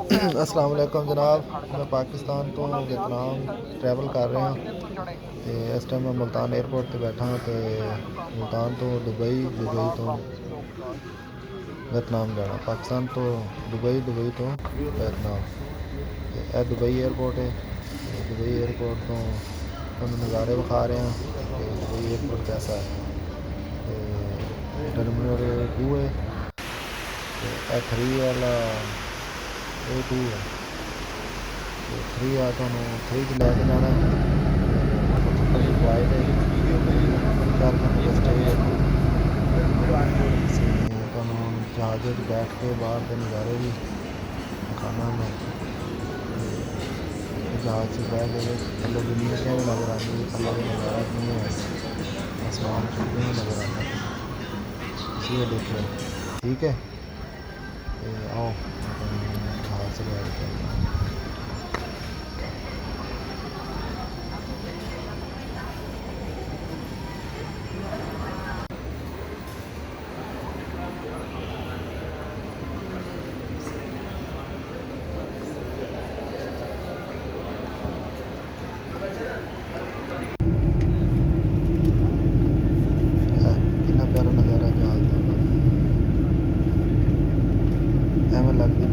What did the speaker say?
अस्सलाम वालेकुम जनाब। मैं पाकिस्तान तो वियतनाम ट्रैवल कर रहा तो इस टाइम मैं मुल्तान एयरपोर्ट पर बैठा तो मुल्तान तो दुबई, दुबई तो वियतनाम जाना, पाकिस्तान तो दुबई, दुबई तो वियतनाम। तो यह दुबई एयरपोर्ट है। तो दुबई एयरपोर्ट तो तुहानू नज़ारे विखा रहे हैं कि दुबई एयरपोर्ट कैसा है। तो टर्मिनल 2 है, तो ए3 वाला A2 है। तो 3 आ तुहानू 3 च लैके जाना है। तो उत्थे थोड़ी फ्लाइट है, 4 घंटे का स्टे है। ਅਸੀਂ ਤੁਹਾਨੂੰ ਜਹਾਜ਼ ਵਿੱਚ ਬੈਠ ਕੇ ਬਾਹਰ ਦੇ ਨਜ਼ਾਰੇ ਵੀ ਵਿਖਾਉਣਾ ਮੈਂ। ਤੇ ਜਹਾਜ਼ 'ਚ ਬਹਿ ਕੇ ਥੱਲੇ ਦੁਨੀਆ ਕਿਵੇਂ ਨਜ਼ਰ ਆਉਂਦੀ ਹੈ, ਥੱਲੇ ਦਾ ਨਜ਼ਾਰਾ ਕਿਵੇਂ ਹੈ, ਆਸਮਾਨ 'ਚ ਕਿਵੇਂ ਨਜ਼ਰ ਆਉਂਦਾ ਤੁਸੀਂ ਇਹ ਦੇਖਿਓ। ਠੀਕ ਹੈ, ਤੇ ਆਓ ਮੈਂ ਤੁਹਾਨੂੰ ਜਹਾਜ਼ 'ਚ ਲੈ ਕੇ ਚੱਲਦਾ। ਕਿੰਨਾ ਪਿਆਰਾ ਨਜ਼ਾਰਾ ਜਹਾਜ਼ ਦਾ, ਐਵੇਂ ਲੱਗਦੀ